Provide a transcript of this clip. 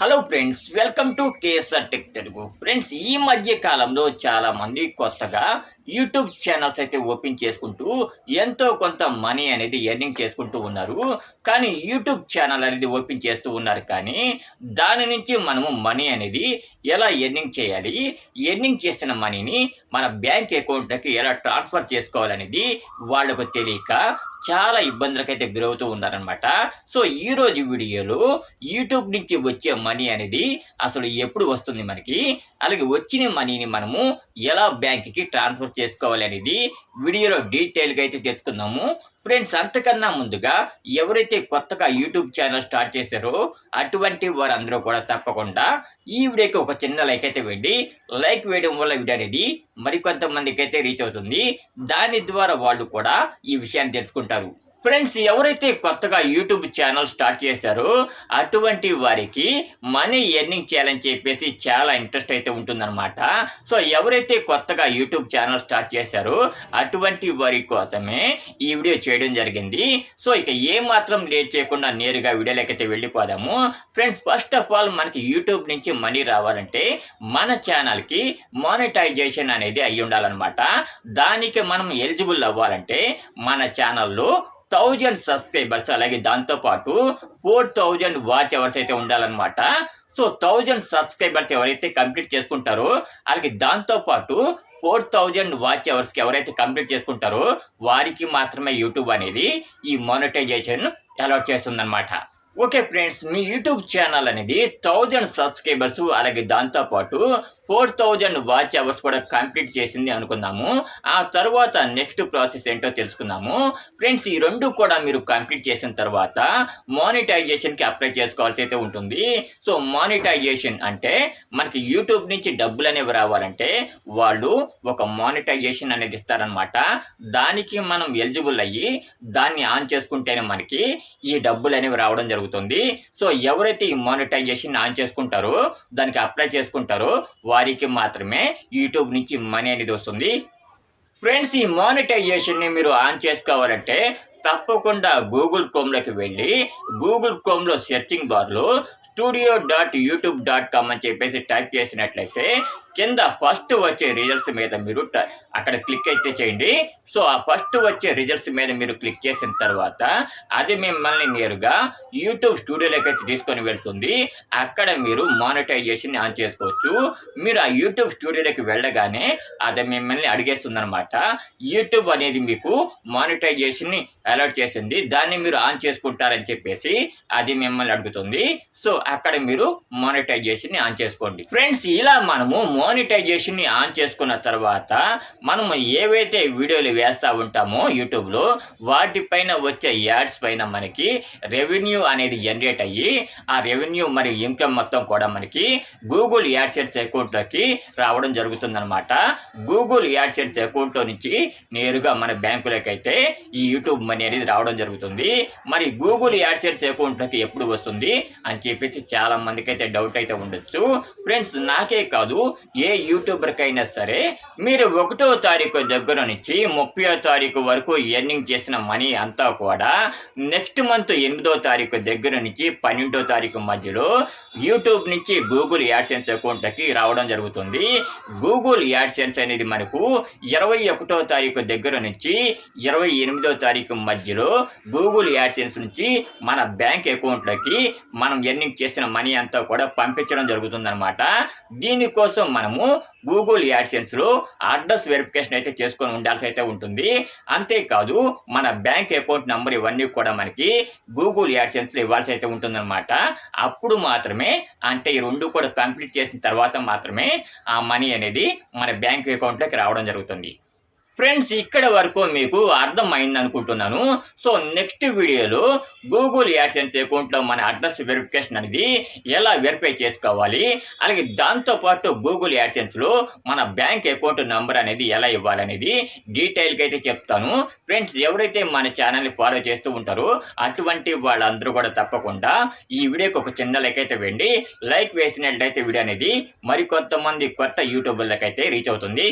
Hello friends, welcome to KSR tech Telugu. Friends, ఈ మధ్య కాలంలో చాలామంది కొత్తగా యూట్యూబ్ ఛానల్స్ అయితే ఓపెన్ చేసుకుంటూ ఎంతో కొంత మనీ అనేది ఎర్నింగ్ చేసుకుంటూ ఉన్నారు. కానీ యూట్యూబ్ ఛానల్ అనేది ఓపెన్ చేస్తూ ఉన్నారు, కానీ దాని నుంచి మనము మనీ అనేది ఎలా ఎర్నింగ్ చేయాలి, ఎర్నింగ్ చేసిన మనీని మన బ్యాంక్ అకౌంట్లకి ఎలా ట్రాన్స్ఫర్ చేసుకోవాలనేది వాళ్ళకు తెలియక చాలా ఇబ్బందులకైతే గురవుతూ ఉన్నారనమాట. సో ఈరోజు వీడియోలో యూట్యూబ్ నుంచి వచ్చే మనీ అనేది అసలు ఎప్పుడు వస్తుంది మనకి, అలాగే వచ్చిన మనీని మనము ఎలా బ్యాంక్కి ట్రాన్స్ఫర్ చేసుకోవాలి అనేది వీడియోలో డీటెయిల్గా అయితే తెలుసుకుందాము. ఫ్రెండ్స్, అంతకన్నా ముందుగా ఎవరైతే కొత్తగా యూట్యూబ్ ఛానల్ స్టార్ట్ చేశారో అటువంటి వారందరూ కూడా తప్పకుండా ఈ వీడియోకి ఒక చిన్న లైక్ అయితే వేయండి. లైక్ వేయడం వల్ల వీడియో అనేది మరికొంతమందికి అయితే రీచ్ అవుతుంది. దాని ద్వారా వాళ్ళు కూడా ఈ విషయాన్ని తెలుసుకుంటారు. ఫ్రెండ్స్, ఎవరైతే కొత్తగా యూట్యూబ్ ఛానల్ స్టార్ట్ చేశారో అటువంటి వారికి మనీ ఎర్నింగ్ చేయాలని చెప్పేసి చాలా ఇంట్రెస్ట్ అయితే ఉంటుందన్నమాట. సో ఎవరైతే కొత్తగా యూట్యూబ్ ఛానల్ స్టార్ట్ చేశారో అటువంటి వారి కోసమే ఈ వీడియో చేయడం జరిగింది. సో ఇక ఏమాత్రం లేట్ చేయకుండా నేరుగా వీడియోలోకి అయితే వెళ్ళిపోదాము. ఫ్రెండ్స్, ఫస్ట్ ఆఫ్ ఆల్ మనకి యూట్యూబ్ నుంచి మనీ రావాలంటే మన ఛానల్కి మానిటైజేషన్ అనేది అయ్యి ఉండాలన్నమాట. దానికి మనం ఎలిజిబుల్ అవ్వాలంటే మన ఛానల్లో 1000 సబ్స్క్రైబర్స్, అలాగే దాంతోపాటు 4000 వాచ్ అవర్స్ అయితే ఉండాలన్నమాట. సో 1000 సబ్స్క్రైబర్స్ ఎవరైతే కంప్లీట్ చేసుకుంటారో, అలాగే దాంతోపాటు 4000 వాచ్ అవర్స్కి ఎవరైతే కంప్లీట్ చేసుకుంటారో వారికి మాత్రమే యూట్యూబ్ అనేది ఈ మానిటైజేషన్ అలాట్ చేస్తుందన్నమాట. ఓకే ఫ్రెండ్స్, మీ యూట్యూబ్ ఛానల్ అనేది 1000 సబ్స్క్రైబర్స్, అలాగే దాంతోపాటు 4000 వాచ్ అవర్స్ కూడా కంప్లీట్ చేసింది అనుకుందాము. ఆ తర్వాత నెక్స్ట్ ప్రాసెస్ ఏంటో తెలుసుకుందాము. ఫ్రెండ్స్, ఈ రెండు కూడా మీరు కంప్లీట్ చేసిన తర్వాత మానిటైజేషన్కి అప్లై చేసుకోవాల్సి అయితే ఉంటుంది. సో మానిటైజేషన్ అంటే మనకి యూట్యూబ్ నుంచి డబ్బులు అనేవి రావాలంటే వాళ్ళు ఒక మానిటైజేషన్ అనేది ఇస్తారనమాట. దానికి మనం ఎలిజిబుల్ అయ్యి దాన్ని ఆన్ చేసుకుంటేనే మనకి ఈ డబ్బులు అనేవి రావడం జరుగుతుంది. సో ఎవరైతే ఈ మానిటైజేషన్ ఆన్ చేసుకుంటారో, దానికి అప్లై చేసుకుంటారో వారికి మాత్రమే యూట్యూబ్ నుంచి మనీ అనేది వస్తుంది. ఫ్రెండ్స్, ఈ మానిటైజేషన్ని మీరు ఆన్ చేసుకోవాలంటే తప్పకుండా గూగుల్ క్రోమ్లోకి వెళ్ళి గూగుల్ క్రోమ్లో సెర్చింగ్ బార్లో studio.youtube.com అని చెప్పేసి టైప్ చేసినట్లయితే కింద ఫస్ట్ వచ్చే రిజల్ట్స్ మీద మీరు అక్కడ క్లిక్ అయితే చేయండి. సో ఆ ఫస్ట్ వచ్చే రిజల్ట్స్ మీద మీరు క్లిక్ చేసిన తర్వాత అది మిమ్మల్ని నేరుగా యూట్యూబ్ స్టూడియోలోకి అయితే తీసుకొని వెళ్తుంది. అక్కడ మీరు మానిటైజేషన్ ఆన్ చేసుకోవచ్చు. మీరు ఆ యూట్యూబ్ స్టూడియోలోకి వెళ్ళగానే అది మిమ్మల్ని అడిగేస్తుంది అనమాట. యూట్యూబ్ అనేది మీకు మానిటైజేషన్ని అలాట్ చేసింది, దాన్ని మీరు ఆన్ చేసుకుంటారని చెప్పేసి అది మిమ్మల్ని అడుగుతుంది. సో అక్కడ మీరు మానిటైజేషన్ని ఆన్ చేసుకోండి. ఫ్రెండ్స్, ఇలా మనము మానిటైజేషన్ని ఆన్ చేసుకున్న తర్వాత మనము ఏవైతే వీడియోలు వేస్తూ ఉంటామో యూట్యూబ్లో వాటిపైన వచ్చే యాడ్స్ పైన మనకి రెవెన్యూ అనేది జనరేట్ అయ్యి ఆ రెవెన్యూ మరి ఇన్కమ్ మొత్తం కూడా మనకి గూగుల్ యాడ్సెన్స్ అకౌంట్లోకి రావడం జరుగుతుందన్నమాట. గూగుల్ యాడ్సెన్స్ అకౌంట్లో నుంచి నేరుగా మన బ్యాంకులోకి అయితే ఈ యూట్యూబ్ మనీ అనేది రావడం జరుగుతుంది. మరి గూగుల్ యాడ్సెన్స్ అకౌంట్లోకి ఎప్పుడు వస్తుంది అని చెప్పేసి చాలా మందికి అయితే డౌట్ అయితే ఉండొచ్చు. ఫ్రెండ్స్, నాకే కాదు ఏ యూట్యూబర్కైనా సరే మీరు 1వ తారీఖు దగ్గర నుంచి 30వ తారీఖు వరకు ఎర్నింగ్ చేసిన మనీ అంతా కూడా నెక్స్ట్ మంత్ 8వ తారీఖు దగ్గర నుంచి 12వ తారీఖు మధ్యలో యూట్యూబ్ నుంచి గూగుల్ యాడ్సెన్స్ అకౌంట్కి రావడం జరుగుతుంది. గూగుల్ యాడ్సెన్స్ అనేది మనకు 21వ తారీఖు దగ్గర నుంచి 28వ తారీఖు మధ్యలో గూగుల్ యాడ్సెన్స్ నుంచి మన బ్యాంక్ అకౌంట్లోకి మనం ఎర్నింగ్ చేసిన మనీ అంతా కూడా పంపించడం జరుగుతుందన్నమాట. దీనికోసం మనము గూగుల్ యాడ్సెన్స్లో అడ్రస్ వెరిఫికేషన్ అయితే చేసుకొని ఉండాల్సి అయితే ఉంటుంది. అంతేకాదు మన బ్యాంక్ అకౌంట్ నెంబర్ ఇవన్నీ కూడా మనకి గూగుల్ యాడ్సెన్స్లో ఇవ్వాల్సి అయితే ఉంటుందన్నమాట. అప్పుడు మాత్రమే, అంటే ఈ రెండు కూడా కంప్లీట్ చేసిన తర్వాత మాత్రమే ఆ మనీ అనేది మన బ్యాంక్ అకౌంట్లోకి రావడం జరుగుతుంది. ఫ్రెండ్స్, ఇక్కడ వరకు మీకు అర్థమైంది అనుకుంటున్నాను. సో నెక్స్ట్ వీడియోలో గూగుల్ యాడ్సెన్స్ అకౌంట్లో మన అడ్రస్ వెరిఫికేషన్ అనేది ఎలా వెరిఫై చేసుకోవాలి, అలాగే దాంతోపాటు గూగుల్ యాడ్సెన్స్లో మన బ్యాంక్ అకౌంట్ నెంబర్ అనేది ఎలా ఇవ్వాలనేది డీటెయిల్గా అయితే చెప్తాను. ఫ్రెండ్స్, ఎవరైతే మన ఛానల్ని ఫాలో చేస్తూ ఉంటారో అటువంటి వాళ్ళందరూ కూడా తప్పకుండా ఈ వీడియోకి ఒక చిన్న లైక్ అయితే వేయండి. లైక్ వేసినట్లయితే వీడియో అనేది మరికొంతమంది కొత్త యూట్యూబర్లకైతే రీచ్ అవుతుంది.